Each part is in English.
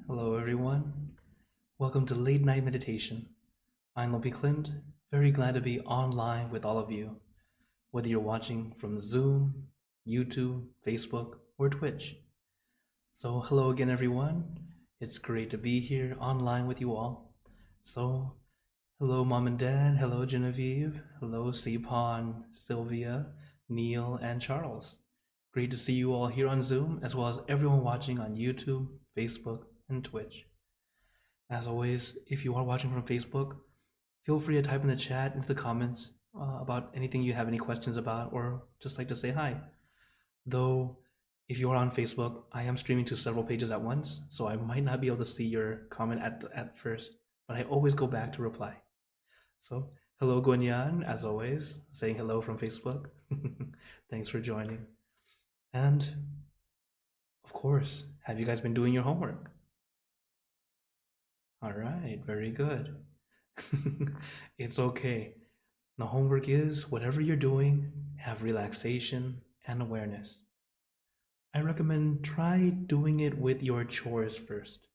Hello, everyone. Welcome to Late Night Meditation. I'm Lopi Clint, very glad to be online with all of you, whether you're watching from Zoom, YouTube, Facebook, or Twitch. So, hello again, everyone. It's great to be here online with you all. So, hello, Mom and Dad. Hello, Genevieve. Hello, Sipon, Sylvia, Neil, and Charles. Great to see you all here on Zoom, as well as everyone watching on YouTube, Facebook, and Twitch. As always, if you are watching from Facebook, feel free to type in the chat into the comments about anything you have any questions about or just like to say hi. Though, if you are on Facebook, I am streaming to several pages at once, so I might not be able to see your comment at first, but I always go back to reply. So, hello Gwenyan, as always, saying hello from Facebook. Thanks for joining. And, of course, have you guys been doing your homework? All right, very good. It's okay. The homework is whatever you're doing, have relaxation and awareness. I recommend try doing it with your chores first,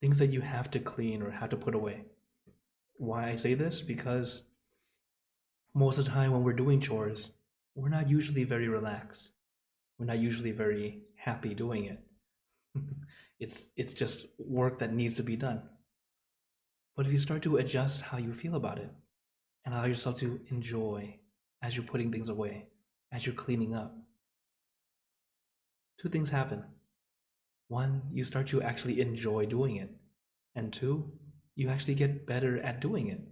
things that you have to clean or have to put away. Why I say this? Because most of the time when we're doing chores, we're not usually very relaxed. We're not usually very happy doing it. It's just work that needs to be done. But if you start to adjust how you feel about it and allow yourself to enjoy as you're putting things away, as you're cleaning up, two things happen. One, you start to actually enjoy doing it. And two, you actually get better at doing it.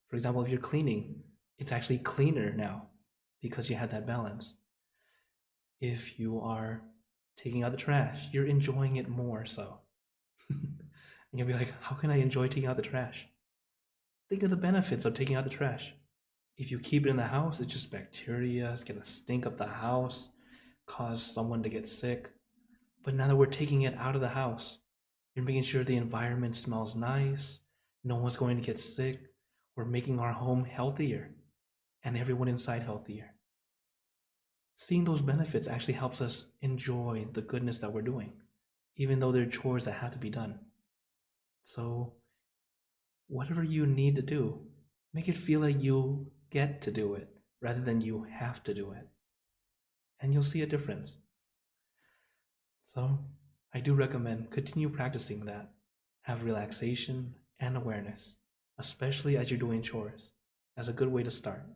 For example, if you're cleaning, it's actually cleaner now because you had that balance. If you are taking out the trash, you're enjoying it more so. And you'll be like, how can I enjoy taking out the trash? Think of the benefits of taking out the trash. If you keep it in the house, it's just bacteria, it's gonna stink up the house, cause someone to get sick. But now that we're taking it out of the house, you're making sure the environment smells nice, no one's going to get sick, we're making our home healthier, and everyone inside healthier. Seeing those benefits actually helps us enjoy the goodness that we're doing, even though they're chores that have to be done. So, whatever you need to do, make it feel like you get to do it rather than you have to do it. And you'll see a difference. So, I do recommend continue practicing that. Have relaxation and awareness, especially as you're doing chores. That's a good way to start.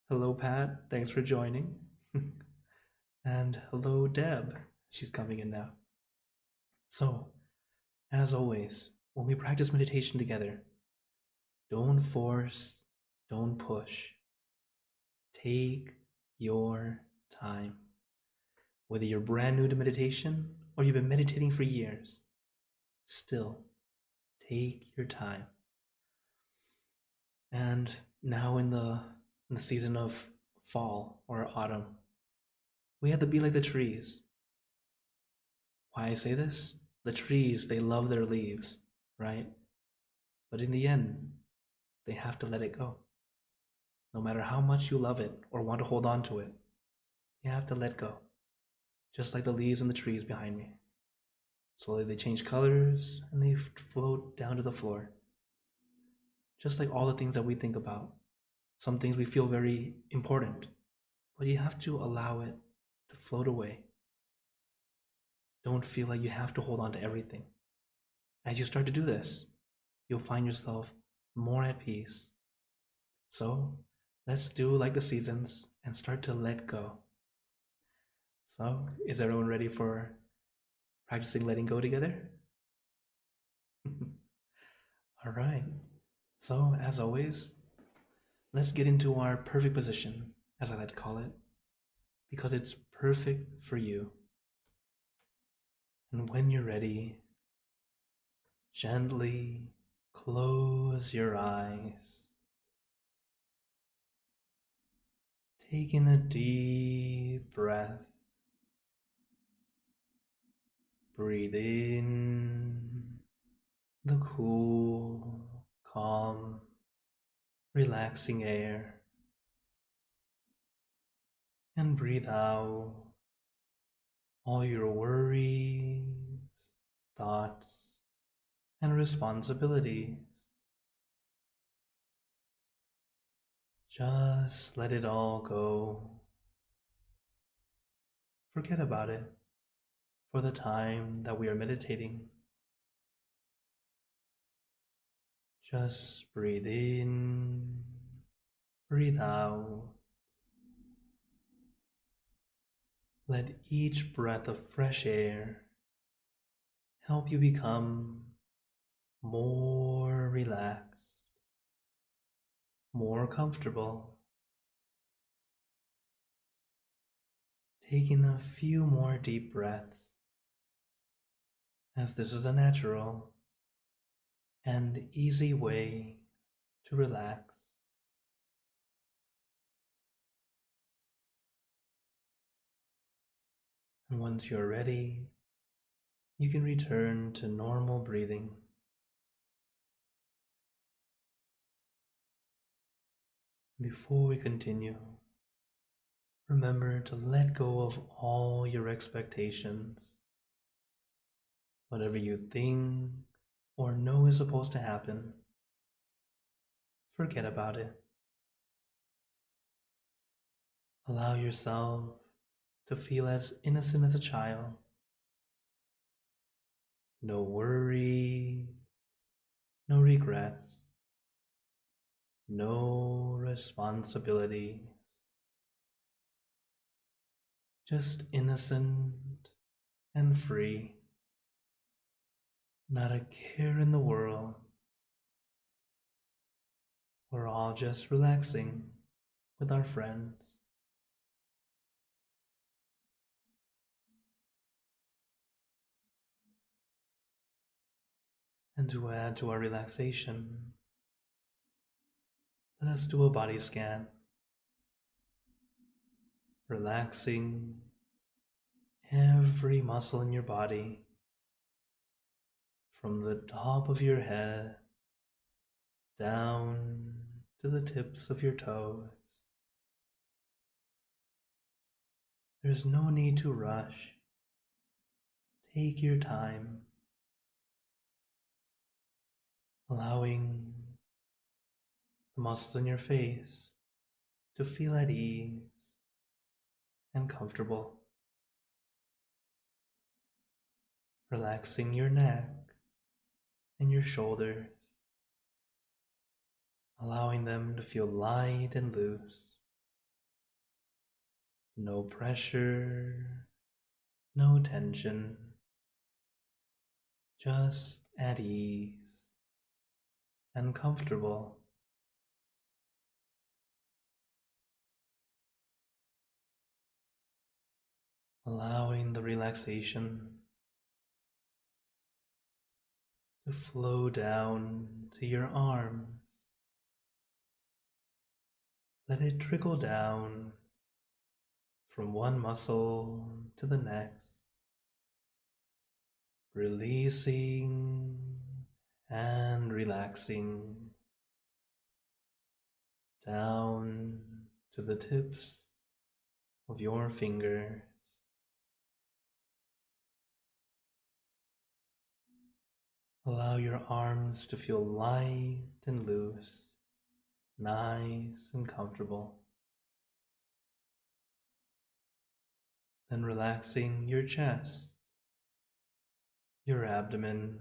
Hello, Pat. Thanks for joining. And hello, Deb. She's coming in now. So, as always, when we practice meditation together, don't force, don't push. Take your time. Whether you're brand new to meditation or you've been meditating for years, still take your time. And now in the season of fall or autumn, we have to be like the trees. Why I say this? The trees, they love their leaves, right? But in the end, they have to let it go. No matter how much you love it or want to hold on to it, you have to let go. Just like the leaves and the trees behind me. Slowly they change colors and they float down to the floor. Just like all the things that we think about. Some things we feel very important, but you have to allow it to float away. Don't feel like you have to hold on to everything. As you start to do this, you'll find yourself more at peace. So let's do like the seasons and start to let go. So is everyone ready for practicing letting go together? All right. So as always, let's get into our perfect position, as I like to call it, because it's perfect for you. And when you're ready, gently close your eyes. Take in a deep breath. Breathe in the cool, calm, relaxing air. And breathe out all your worries thoughts, and responsibilities. Just let it all go. Forget about it for the time that we are meditating. Just breathe in, breathe out. Let each breath of fresh air help you become more relaxed, more comfortable. Taking a few more deep breaths, as this is a natural and easy way to relax. And once you're ready, you can return to normal breathing. Before we continue, remember to let go of all your expectations. Whatever you think or know is supposed to happen, forget about it. Allow yourself to feel as innocent as a child. No worries, no regrets, no responsibility. Just innocent and free. Not a care in the world. We're all just relaxing with our friends. And to add to our relaxation, let us do a body scan, relaxing every muscle in your body from the top of your head down to the tips of your toes. There's no need to rush. Take your time, allowing the muscles in your face to feel at ease and comfortable. Relaxing your neck and your shoulders, allowing them to feel light and loose. No pressure, no tension, just at ease and comfortable. Allowing the relaxation to flow down to your arms. Let it trickle down from one muscle to the next, releasing and relaxing down to the tips of your fingers. Allow your arms to feel light and loose, nice and comfortable. Then relaxing your chest, your abdomen,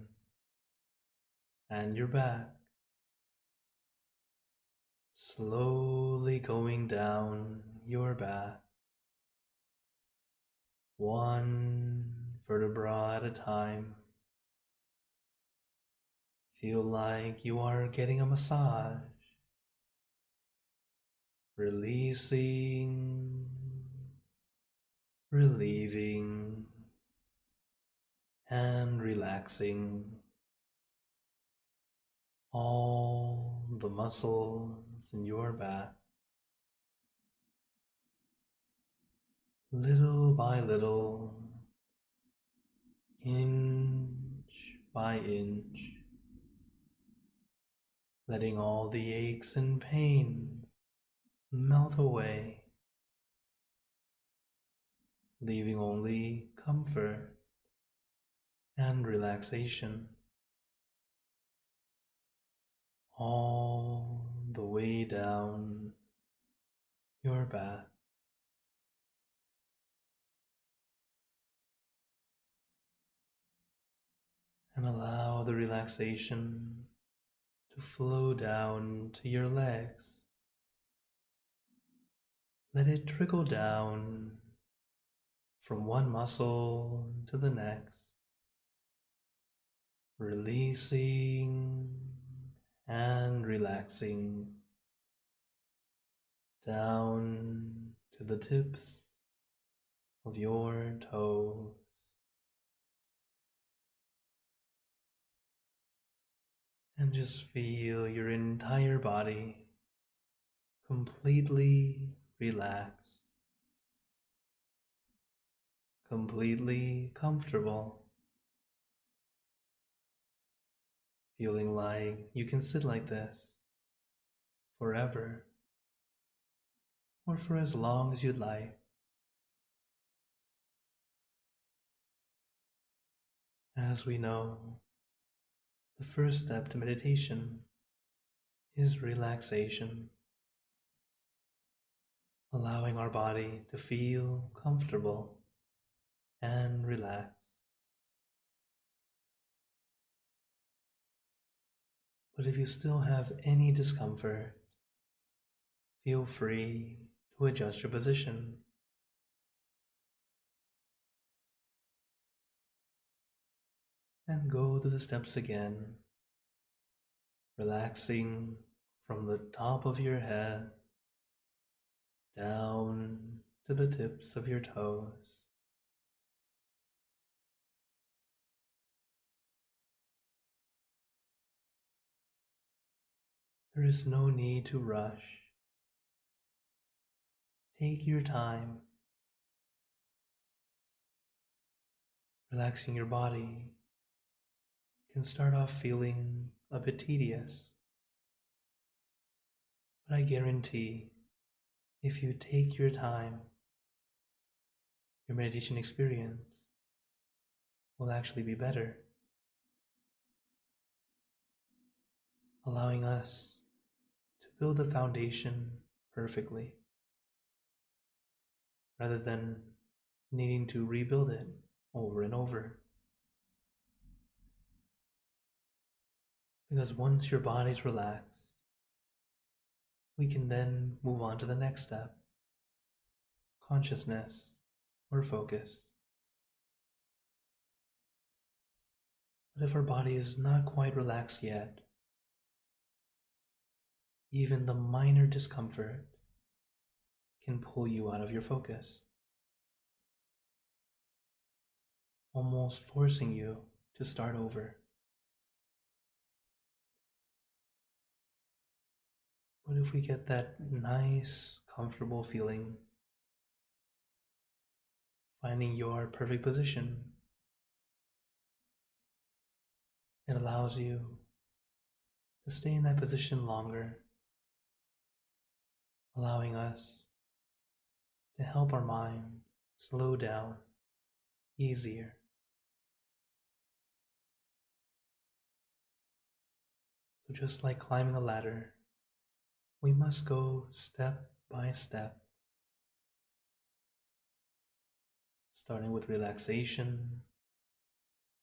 and your back. Slowly going down your back, one vertebra at a time. Feel like you are getting a massage, releasing, relieving, and relaxing all the muscles in your back. Little by little, inch by inch, letting all the aches and pains melt away, leaving only comfort and relaxation all the way down your back. And allow the relaxation to flow down to your legs. Let it trickle down from one muscle to the next, releasing and relaxing down to the tips of your toes. And just feel your entire body completely relaxed, completely comfortable, feeling like you can sit like this forever or for as long as you'd like. As we know, the first step to meditation is relaxation, allowing our body to feel comfortable and relaxed. But if you still have any discomfort, feel free to adjust your position. And go through the steps again, relaxing from the top of your head down to the tips of your toes. There is no need to rush. Take your time. Relaxing your body can start off feeling a bit tedious, but I guarantee if you take your time, your meditation experience will actually be better, allowing us to build the foundation perfectly rather than needing to rebuild it over and over. Because once your body's relaxed, we can then move on to the next step, consciousness or focus. But if our body is not quite relaxed yet, even the minor discomfort can pull you out of your focus, almost forcing you to start over. But if we get that nice, comfortable feeling, finding your perfect position, it allows you to stay in that position longer, allowing us to help our mind slow down easier. So just like climbing a ladder, we must go step by step, starting with relaxation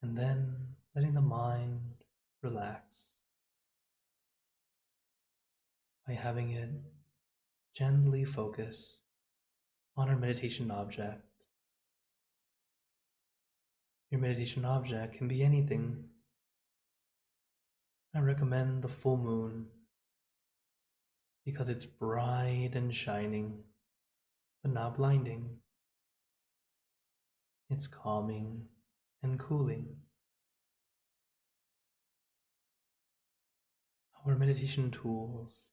and then letting the mind relax by having it gently focus on our meditation object. Your meditation object can be anything. I recommend the full moon because it's bright and shining, but not blinding. It's calming and cooling. Our meditation tools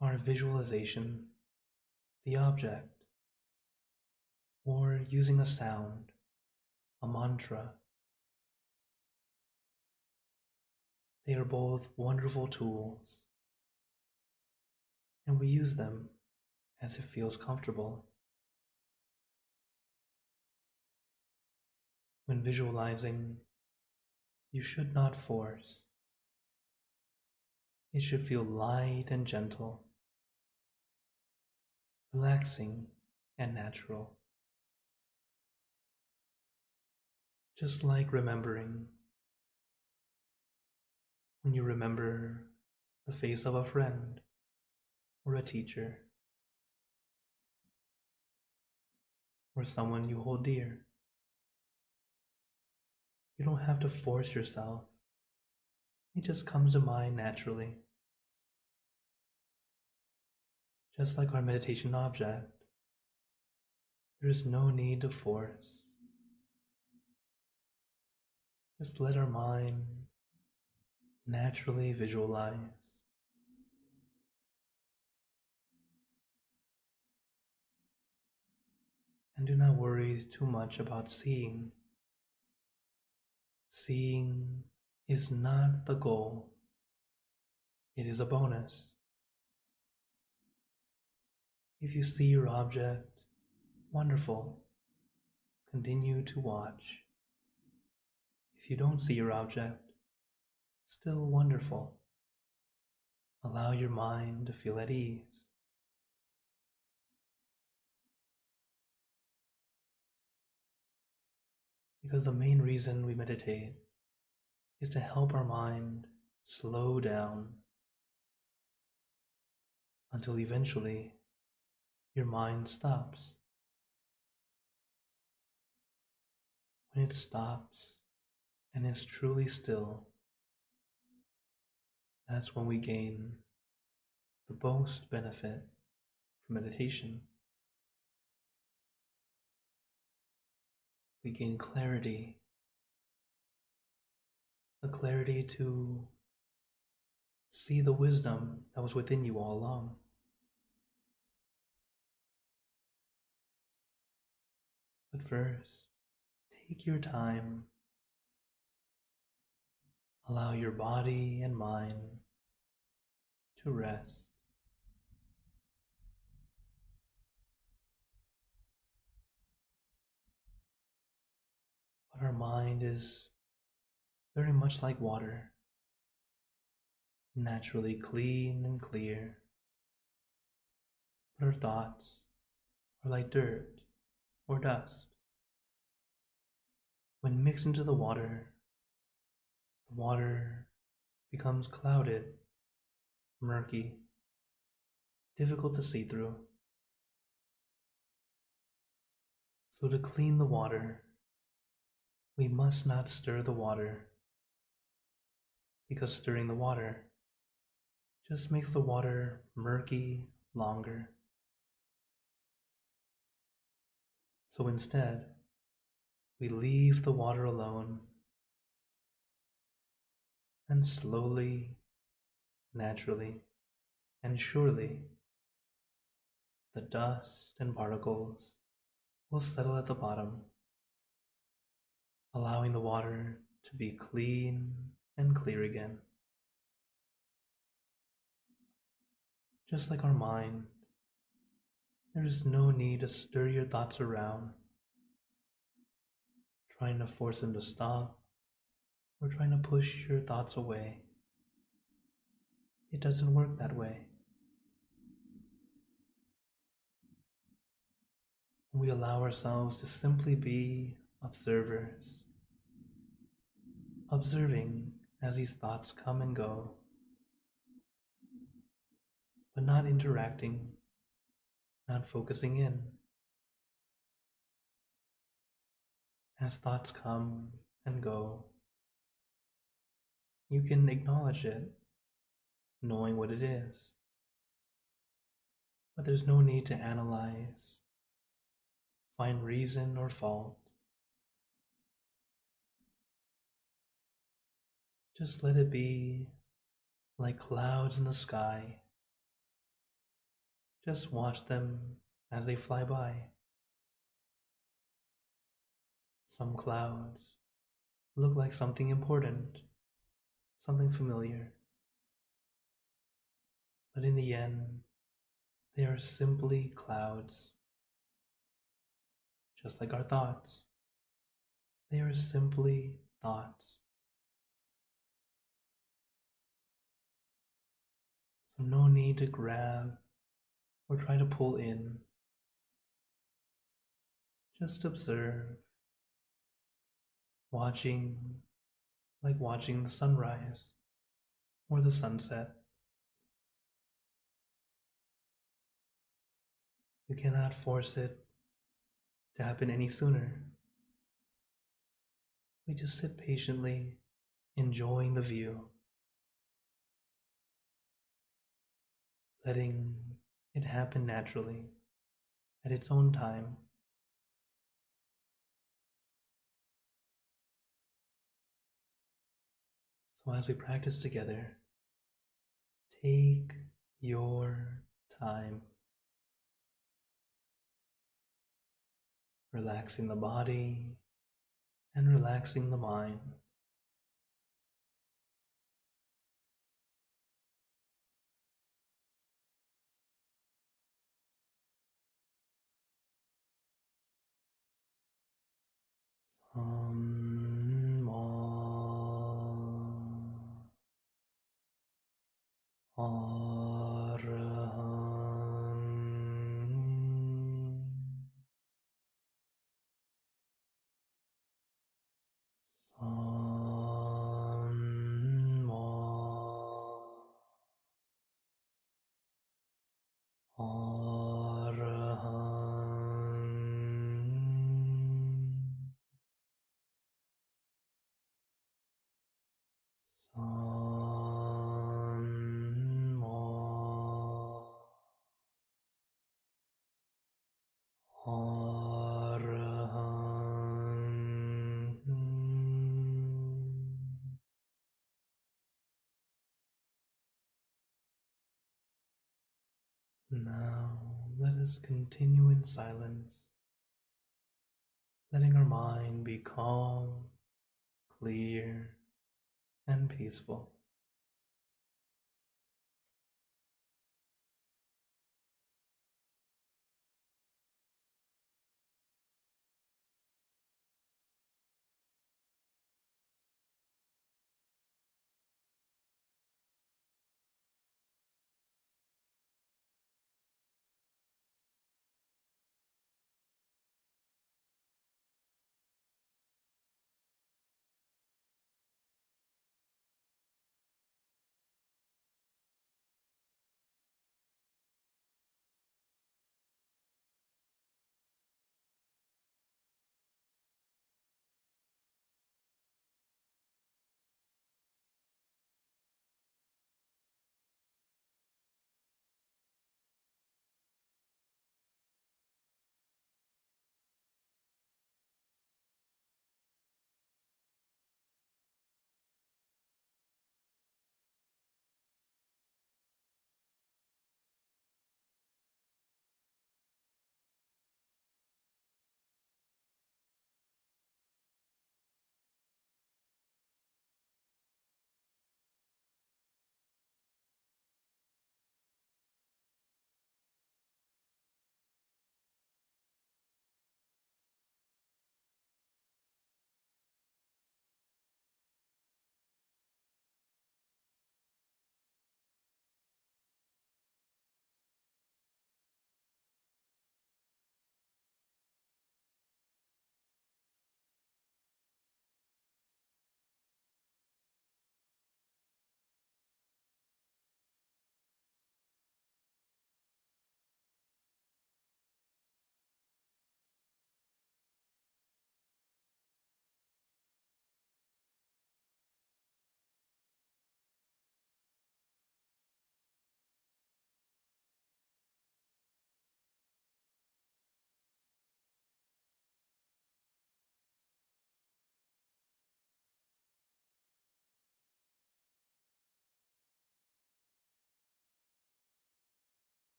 are visualization, the object, or using a sound, a mantra. They are both wonderful tools, and we use them as it feels comfortable. When visualizing, you should not force. It should feel light and gentle, relaxing and natural. Just like remembering. When you remember the face of a friend or a teacher or someone you hold dear, you don't have to force yourself. It just comes to mind naturally. Just like our meditation object, there is no need to force. Just let our mind naturally visualize. And do not worry too much about seeing. Seeing is not the goal. It is a bonus. If you see your object, wonderful. Continue to watch. If you don't see your object, still wonderful. Allow your mind to feel at ease. Because the main reason we meditate is to help our mind slow down until eventually your mind stops. When it stops and is truly still, that's when we gain the most benefit from meditation. We gain clarity, the clarity to see the wisdom that was within you all along. But first, take your time. Allow your body and mind to rest. But our mind is very much like water, naturally clean and clear. But our thoughts are like dirt or dust. When mixed into the water becomes clouded, murky, difficult to see through. So to clean the water, we must not stir the water, because stirring the water just makes the water murky longer. So instead, we leave the water alone and slowly, naturally, and surely, the dust and particles will settle at the bottom, allowing the water to be clean and clear again. Just like our mind, there is no need to stir your thoughts around, trying to force them to stop or trying to push your thoughts away. It doesn't work that way. We allow ourselves to simply be observers, observing as these thoughts come and go, but not interacting, not focusing in. As thoughts come and go, you can acknowledge it, knowing what it is. But there's no need to analyze, find reason or fault. Just let it be like clouds in the sky. Just watch them as they fly by. Some clouds look like something important, something familiar. But in the end, they are simply clouds, just like our thoughts. They are simply thoughts. So no need to grab or try to pull in. Just observe, watching like watching the sunrise or the sunset. You cannot force it to happen any sooner. We just sit patiently, enjoying the view, letting it happen naturally at its own time. So, as we practice together, take your time, relaxing the body and relaxing the mind. Now let us continue in silence, letting our mind be calm, clear, and peaceful.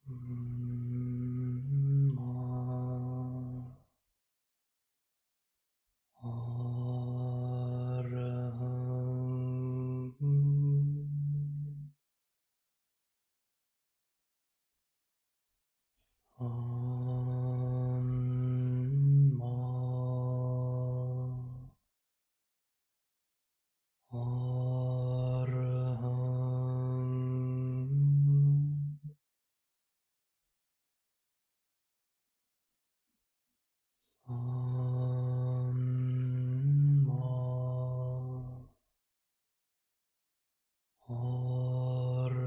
Ma. Arahang. Ma. Arahang. Ma. Arahang.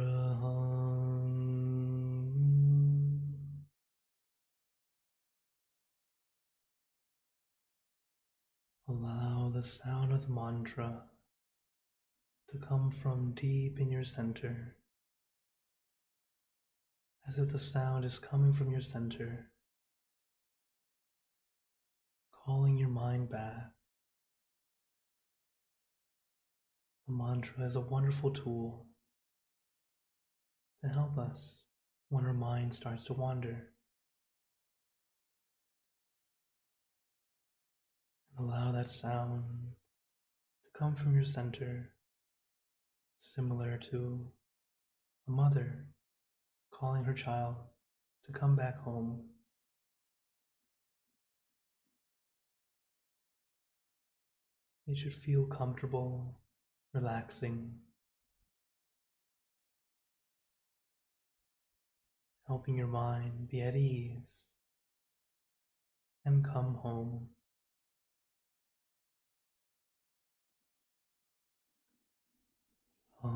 Allow the sound of the mantra to come from deep in your center, as if the sound is coming from your center, calling your mind back. The mantra is a wonderful tool to help us when our mind starts to wander. And allow that sound to come from your center, similar to a mother calling her child to come back home. It should feel comfortable, relaxing, helping your mind be at ease and come home. Ma.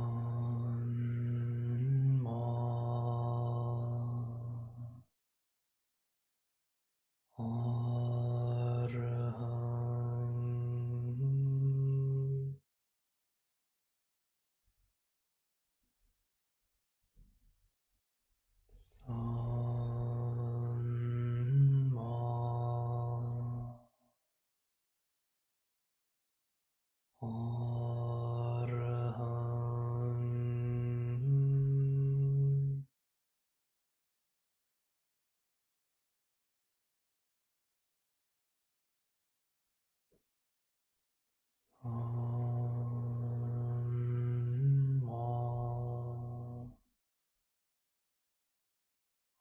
Arahang. Ma. Arahang. Ma.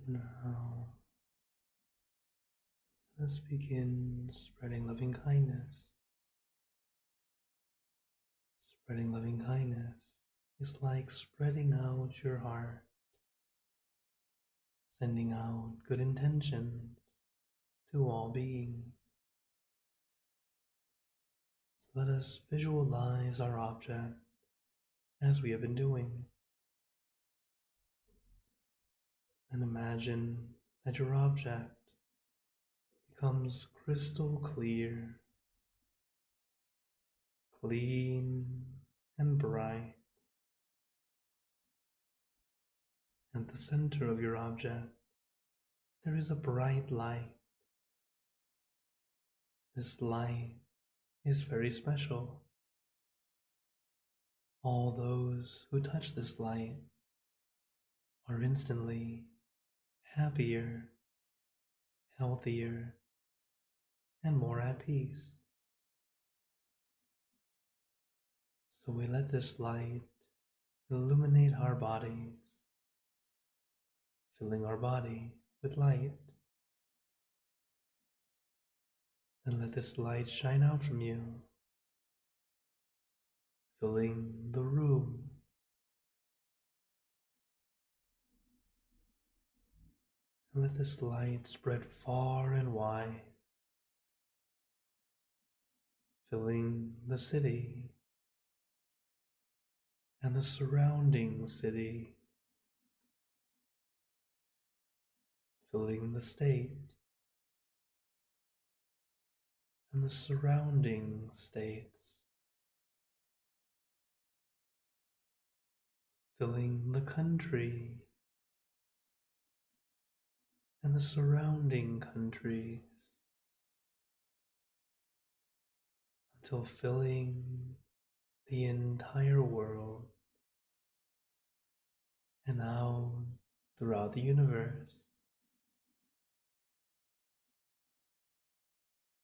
Now, let's begin spreading loving kindness. Spreading loving kindness is like spreading out your heart, sending out good intentions to all beings. So let us visualize our object as we have been doing, and imagine that your object becomes crystal clear, clean, and bright. At the center of your object, there is a bright light. This light is very special. All those who touch this light are instantly happier, healthier, and more at peace. So we let this light illuminate our bodies, filling our body with light. Then let this light shine out from you, filling the room. And let this light spread far and wide, filling the city and the surrounding city, filling the state and the surrounding states, filling the country and the surrounding countries, until filling the entire world and out throughout the universe.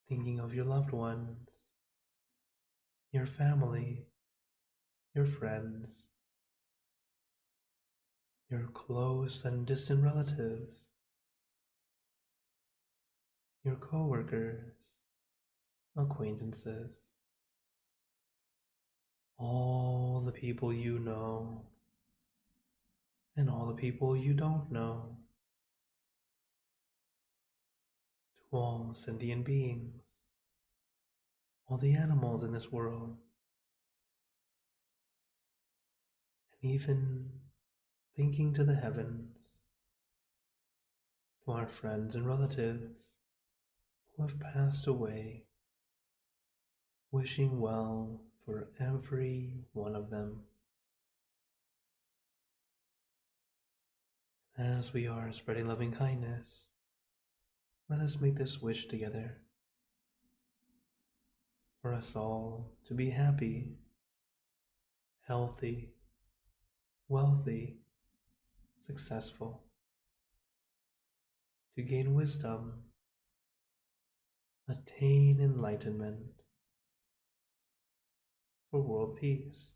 Thinking of your loved ones, your family, your friends, your close and distant relatives, your coworkers, acquaintances, all the people you know, and all the people you don't know, to all sentient beings, all the animals in this world, and even thinking to the heavens, to our friends and relatives who have passed away, wishing well for every one of them. As we are spreading loving kindness, let us make this wish together for us all to be happy, healthy, wealthy, successful, to gain wisdom, attain enlightenment, for world peace.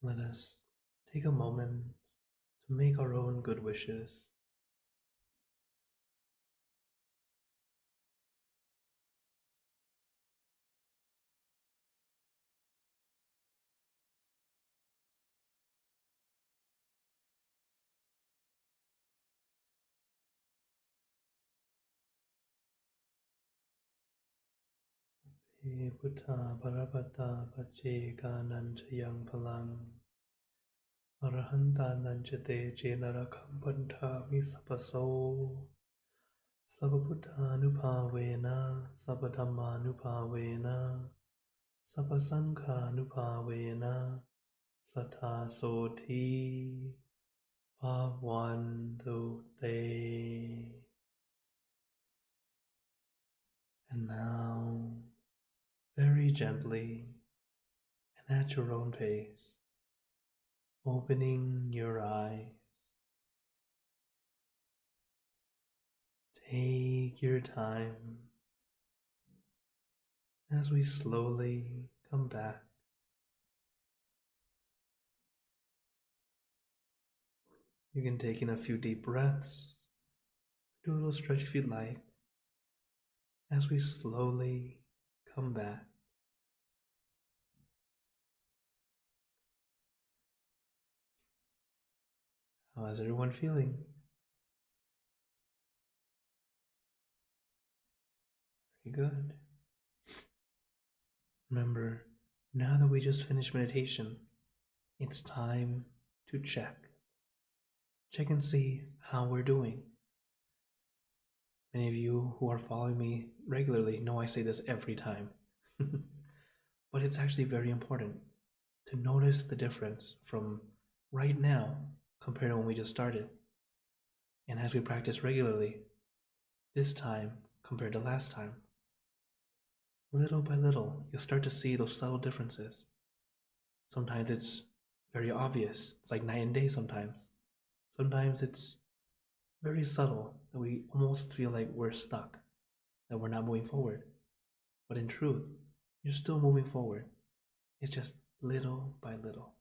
Let us take a moment to make our own good wishes. Buddha Parabata Pache Gananchayang Palang Arahanta Nanchate Chenarakam Panta Misapaso Sababuddhanupavena Sabadhammanupavena Sabasankhanupavena Sattha Soti Bhavantu Te. And now, very gently and at your own pace, opening your eyes. Take your time as we slowly come back. You can take in a few deep breaths, do a little stretch if you'd like, as we slowly come back. How is everyone feeling? Very good. Remember, now that we just finished meditation, it's time to check. Check and see how we're doing. Many of you who are following me regularly know I say this every time. But it's actually very important to notice the difference from right now compared to when we just started. And as we practice regularly, this time compared to last time, little by little, you'll start to see those subtle differences. Sometimes it's very obvious. It's like night and day sometimes. Sometimes it's very subtle that we almost feel like we're stuck, that we're not moving forward. But in truth, you're still moving forward. It's just little by little.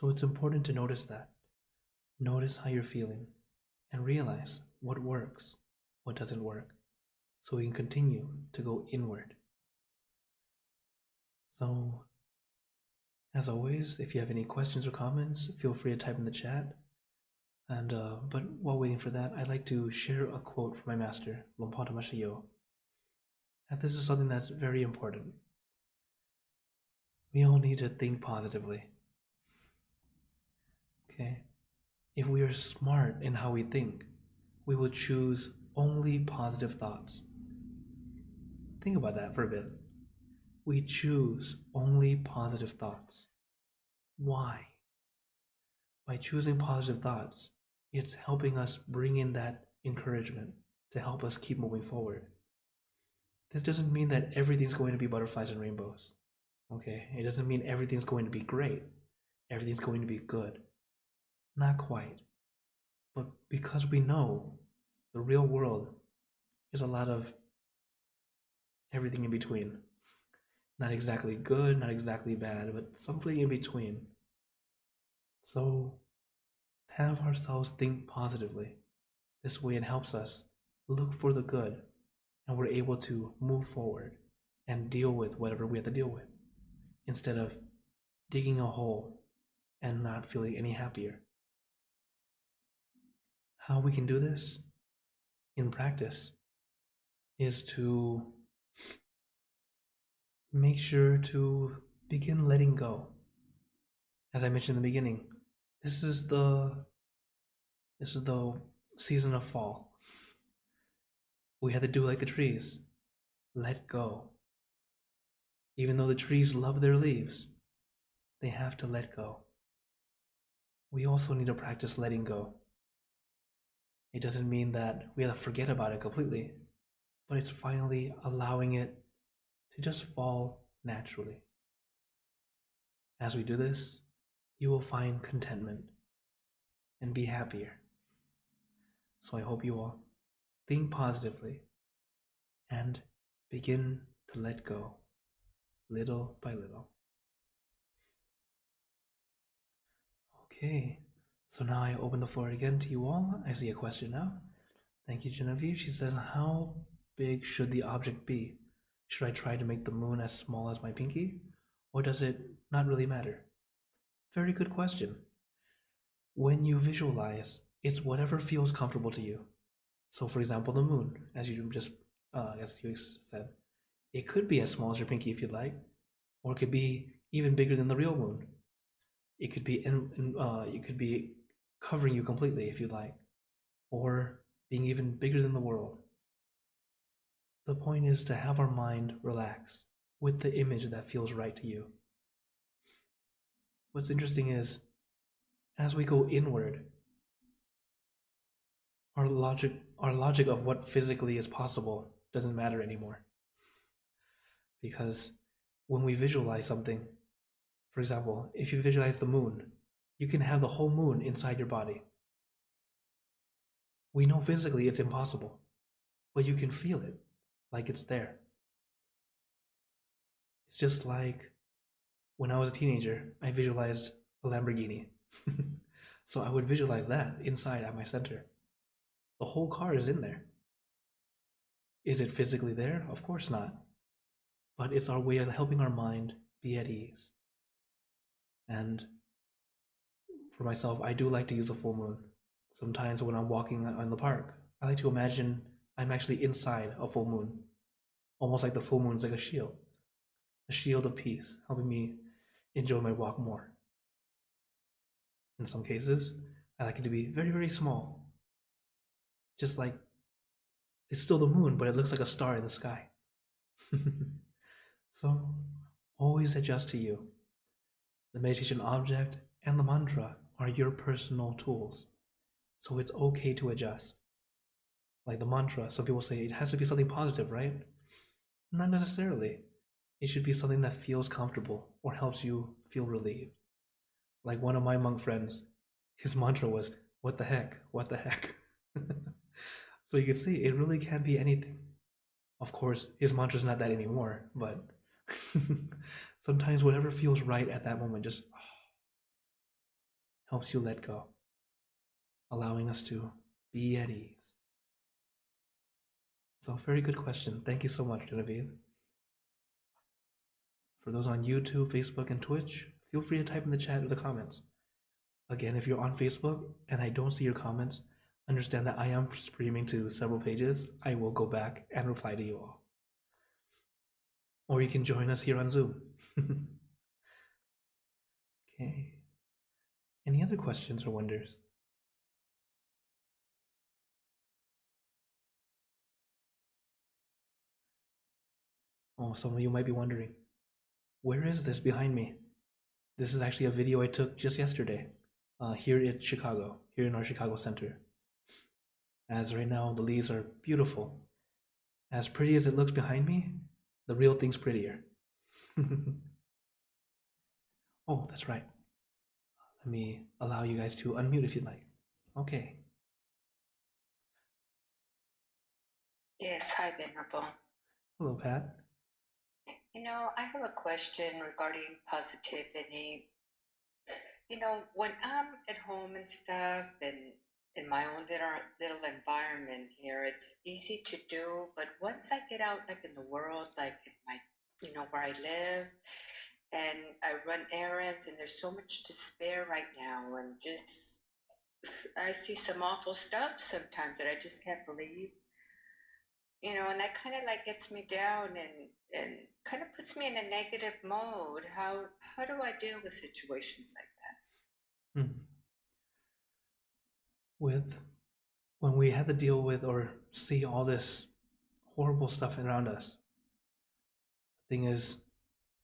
So it's important to notice that. Notice how you're feeling and realize what works, what doesn't work, so we can continue to go inward. So, as always, if you have any questions or comments, feel free to type in the chat. And but while waiting for that, I'd like to share a quote from my master, Lompa Tamashiyo. And this is something that's very important. We all need to think positively. Okay? If we are smart in how we think, we will choose only positive thoughts. Think about that for a bit. We choose only positive thoughts. Why? By choosing positive thoughts, it's helping us bring in that encouragement to help us keep moving forward. This doesn't mean that everything's going to be butterflies and rainbows. Okay? It doesn't mean everything's going to be great. Everything's going to be good. Not quite. But because we know the real world is a lot of everything in between. Not exactly good, not exactly bad, but something in between. So have ourselves think positively. This way it helps us look for the good, and we're able to move forward and deal with whatever we have to deal with, instead of digging a hole and not feeling any happier. How we can do this in practice is to make sure to begin letting go. As I mentioned in the beginning, this is the season of fall. We have to do like the trees. Let go. Even though the trees love their leaves, they have to let go. We also need to practice letting go. It doesn't mean that we have to forget about it completely, but it's finally allowing it to just fall naturally. As we do this, you will find contentment and be happier. So I hope you all think positively and begin to let go little by little. Okay, so now I open the floor again to you all. I see a question now. Thank you, Genevieve. She says, how big should the object be? Should I try to make the moon as small as my pinky? Or does it not really matter? Very good question. When you visualize, it's whatever feels comfortable to you. So for example, the moon, as you said, it could be as small as your pinky if you'd like, or it could be even bigger than the real moon. It could be covering you completely if you'd like, or being even bigger than the world. The point is to have our mind relax with the image that feels right to you. What's interesting is, as we go inward, our logic of what physically is possible doesn't matter anymore. Because when we visualize something, for example, if you visualize the moon, you can have the whole moon inside your body. We know physically it's impossible, but you can feel it like it's there. It's just like when I was a teenager, I visualized a Lamborghini. So I would visualize that inside at my center. The whole car is in there. Is it physically there? Of course not. But it's our way of helping our mind be at ease. And for myself, I do like to use a full moon. Sometimes when I'm walking in the park, I like to imagine I'm actually inside a full moon, almost like the full moon is like a shield of peace, helping me enjoy my walk more. In some cases, I like it to be very, very small, just like it's still the moon, but it looks like a star in the sky. So always adjust to you. The meditation object and the mantra are your personal tools. So it's okay to adjust. Like the mantra, some people say it has to be something positive, right? Not necessarily. It should be something that feels comfortable or helps you feel relieved. Like one of my monk friends, his mantra was, "What the heck? What the heck?" So you can see it really can be anything. Of course, his mantra's not that anymore, but sometimes whatever feels right at that moment just helps you let go, allowing us to be at ease. So, very good question. Thank you so much, Genevieve. For those on YouTube, Facebook, and Twitch, feel free to type in the chat or the comments. Again, if you're on Facebook and I don't see your comments, understand that I am streaming to several pages. I will go back and reply to you all. Or you can join us here on Zoom. Okay. Any other questions or wonders? Oh, some of you might be wondering, where is this behind me? This is actually a video I took just yesterday, here in Chicago, here in our Chicago center. As right now, the leaves are beautiful. As pretty as it looks behind me, the real thing's prettier. Oh, that's right. Let me allow you guys to unmute if you'd like. Okay. Yes, hi, Venerable. Hello, Pat. I have a question regarding positivity. When I'm at home and stuff, and in my own little environment here, it's easy to do. But once I get out, like in the world, like in my, where I live, and I run errands, and there's so much despair right now, and just I see some awful stuff sometimes that I just can't believe. And that kind of like gets me down and kind of puts me in a negative mode. How do I deal with situations like that? With when we have to deal with or see all this horrible stuff around us, the thing is,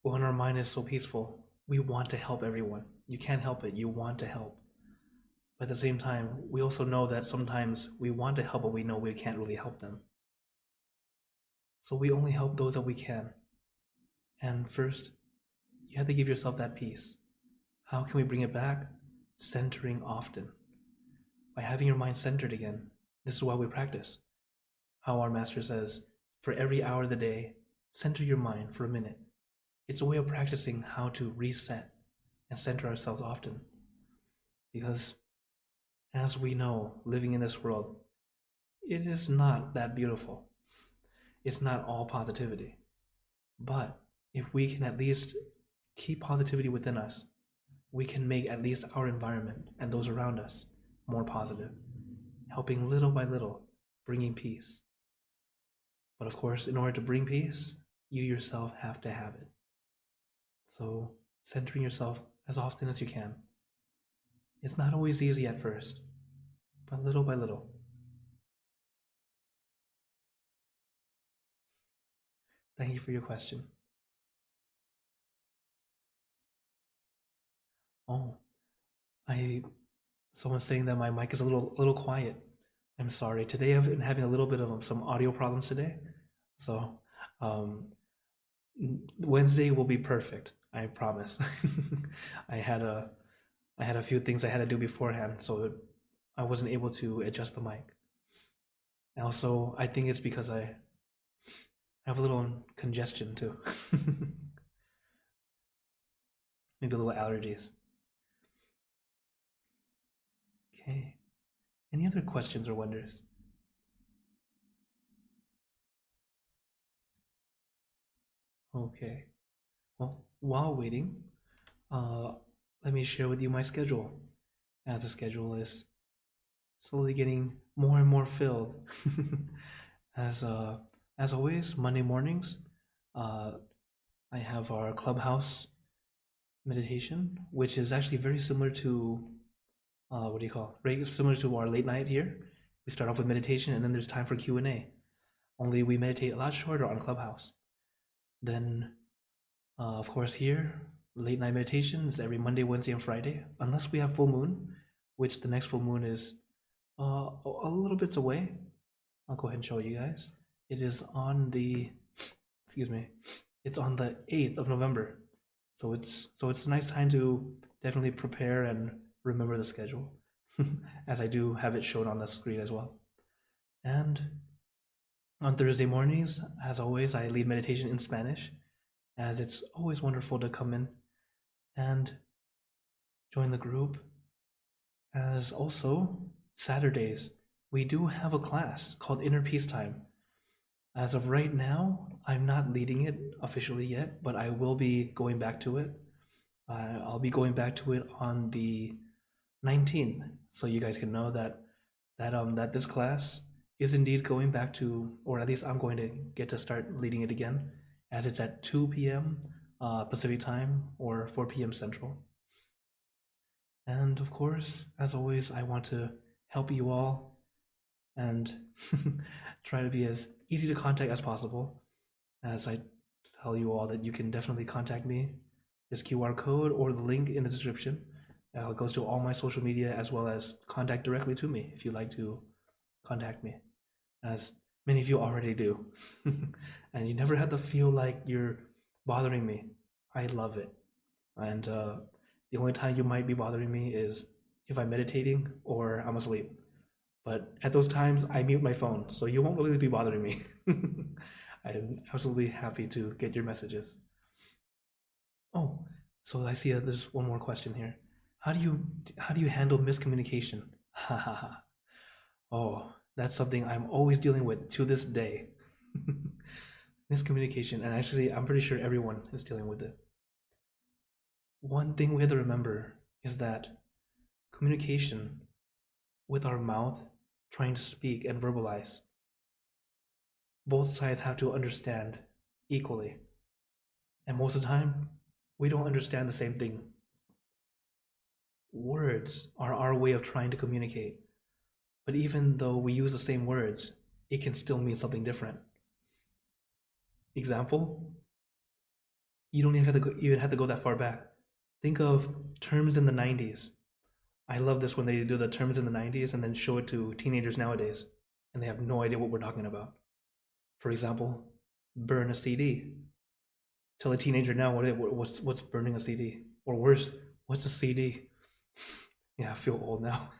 when our mind is so peaceful, we want to help everyone. You can't help it. You want to help. But at the same time, we also know that sometimes we want to help, but we know we can't really help them. So we only help those that we can. And first, you have to give yourself that peace. How can we bring it back? Centering often. By having your mind centered again. This is why we practice. How our master says, for every hour of the day, center your mind for a minute. It's a way of practicing how to reset and center ourselves often. Because as we know, living in this world, it is not that beautiful. It's not all positivity. But if we can at least keep positivity within us, we can make at least our environment and those around us more positive, helping little by little, bringing peace. But of course, in order to bring peace, you yourself have to have it. So, centering yourself as often as you can. It's not always easy at first, but little by little. Thank you for your question. Oh, someone's saying that my mic is a little quiet. I'm sorry. Today I've been having a little bit of some audio problems today. So, um, Wednesday will be perfect. I promise. I had a few things I had to do beforehand, so I wasn't able to adjust the mic. And also, I think it's because I have a little congestion too. Maybe a little allergies. Okay. Any other questions or wonders? Okay. Well, while waiting, uh, let me share with you my schedule, as the schedule is slowly getting more and more filled. as uh, as always, Monday mornings, uh, I have our Clubhouse meditation, which is actually very similar to what do you call it? Similar to our late night here. We start off with meditation, and then there's time for Q&A. Only we meditate a lot shorter on Clubhouse. Then, of course, here late night meditation is every Monday, Wednesday, and Friday, unless we have full moon, which the next full moon is a little bits away. I'll go ahead and show you guys. It is on the, excuse me, it's on the 8th of November. So it's a nice time to definitely prepare and remember the schedule, as I do have it shown on the screen as well. And on Thursday mornings, as always, I lead meditation in Spanish, as it's always wonderful to come in and join the group. As also, Saturdays, we do have a class called Inner Peace Time. As of right now, I'm not leading it officially yet, but I will be going back to it. I'll be going back to it on the 19th, so you guys can know that this class is indeed going back to, or at least I'm going to get to start leading it again, as it's at 2 p.m. Pacific time or 4 p.m. Central. And of course, as always, I want to help you all and try to be as easy to contact as possible. As I tell you all that you can definitely contact me. This QR code or the link in the description goes to all my social media, as well as contact directly to me if you'd like to contact me, as many of you already do. And you never have to feel like you're bothering me. I love it. And the only time you might be bothering me is if I'm meditating or I'm asleep. But at those times, I mute my phone, so you won't really be bothering me. I'm absolutely happy to get your messages. Oh, so I see there's one more question here. How do you handle miscommunication? Oh, that's something I'm always dealing with to this day. Miscommunication, and actually, I'm pretty sure everyone is dealing with it. One thing we have to remember is that communication with our mouth, trying to speak and verbalize, both sides have to understand equally. And most of the time, we don't understand the same thing. Words are our way of trying to communicate. But even though we use the same words, it can still mean something different. Example, you don't even have to go that far back. Think of terms in the 90s. I love this when they do the terms in the 90s and then show it to teenagers nowadays, and they have no idea what we're talking about. For example, burn a CD. Tell a teenager now what's burning a CD, or worse, what's a CD? Yeah, I feel old now.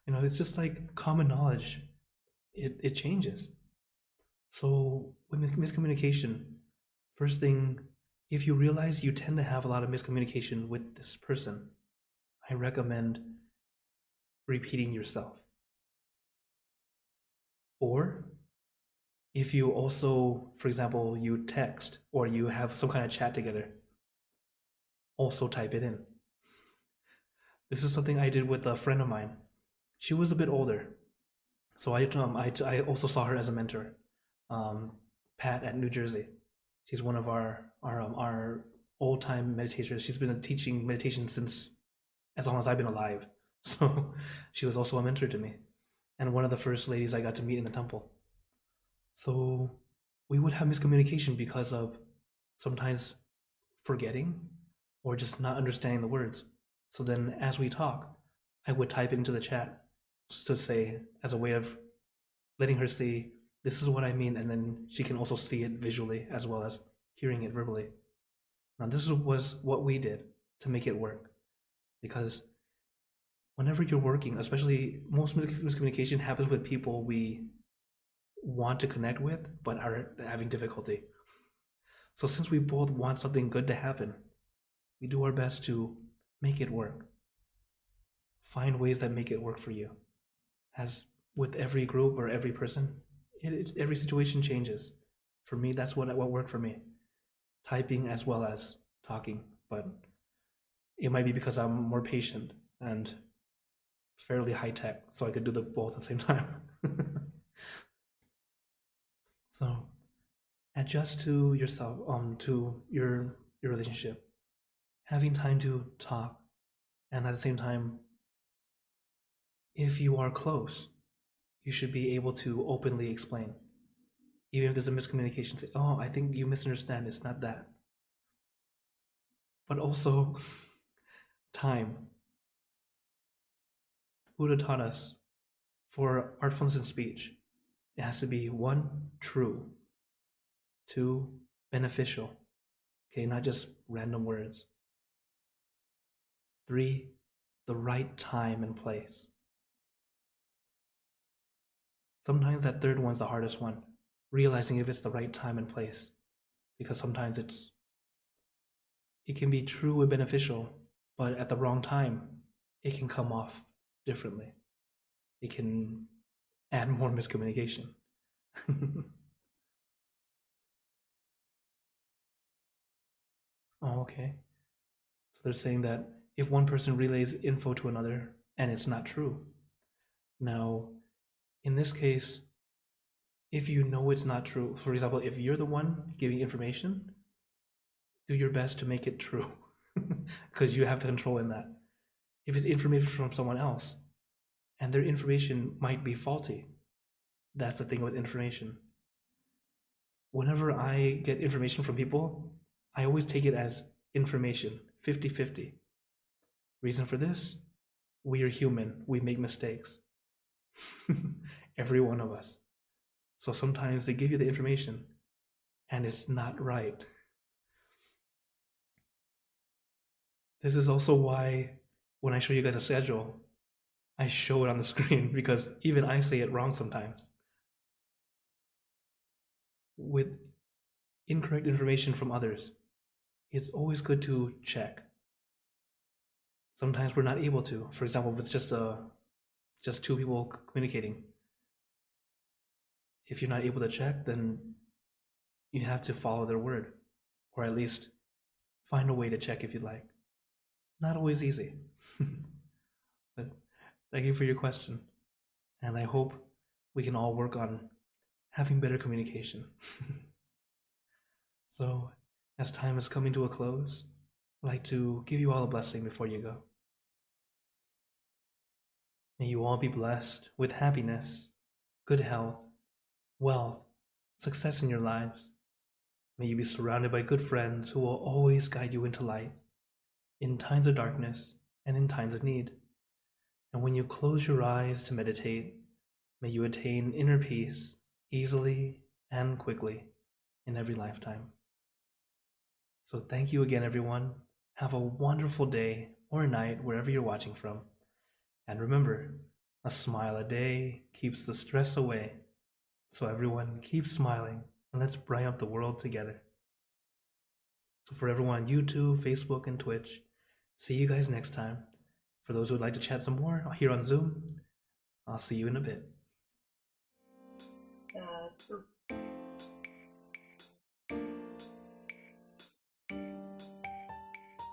It's just like common knowledge. It changes. So with miscommunication, first thing, if you realize you tend to have a lot of miscommunication with this person, I recommend repeating yourself. Or if you also, for example, you text or you have some kind of chat together, also type it in. This is something I did with a friend of mine. She was a bit older, so I also saw her as a mentor. Pat at New Jersey. She's one of our old time meditators. She's been teaching meditation since as long as I've been alive. So she was also a mentor to me, and one of the first ladies I got to meet in the temple. So we would have miscommunication because of sometimes forgetting or just not understanding the words. So then as we talk, I would type it into the chat to say, as a way of letting her see this is what I mean, and then she can also see it visually as well as hearing it verbally. Now this was what we did to make it work, because whenever you're working, especially most miscommunication happens with people we want to connect with but are having difficulty. So since we both want something good to happen, we do our best to make it work. find ways that make it work for you. As with every group or every person, every situation changes. For me, that's what worked for me. Typing as well as talking, but it might be because I'm more patient and fairly high tech, so I could do the both at the same time. So adjust to yourself, to your relationship, having time to talk, and at the same time, if you are close, you should be able to openly explain. Even if there's a miscommunication, say, "Oh, I think you misunderstand. It's not that." But also, time. Buddha taught us for artfulness in speech, it has to be 1, true, 2, beneficial. Okay, not just random words. 3, the right time and place. Sometimes that third one's the hardest one, realizing if it's the right time and place, because sometimes it can be true and beneficial, but at the wrong time, it can come off differently. It can add more miscommunication. Oh, okay. So they're saying that if one person relays info to another and it's not true. Now, in this case, if you know it's not true, for example, if you're the one giving information, do your best to make it true because you have the control in that. If it's information from someone else and their information might be faulty, that's the thing with information. Whenever I get information from people, I always take it as information, 50-50. Reason for this? We are human, we make mistakes. Every one of us. So sometimes they give you the information and it's not right. This is also why when I show you guys a schedule, I show it on the screen because even I say it wrong sometimes. With incorrect information from others, it's always good to check. Sometimes we're not able to. For example, with just two people communicating. If you're not able to check, then you have to follow their word, or at least find a way to check if you'd like. Not always easy. But thank you for your question. And I hope we can all work on having better communication. So, as time is coming to a close, I'd like to give you all a blessing before you go. May you all be blessed with happiness, good health, wealth, success in your lives. May you be surrounded by good friends who will always guide you into light, in times of darkness and in times of need. And when you close your eyes to meditate, may you attain inner peace easily and quickly in every lifetime. So thank you again, everyone. Have a wonderful day or night wherever you're watching from. And remember, a smile a day keeps the stress away. So everyone, keep smiling and let's brighten up the world together. So for everyone on YouTube, Facebook, and Twitch, see you guys next time. For those who would like to chat some more here on Zoom, I'll see you in a bit.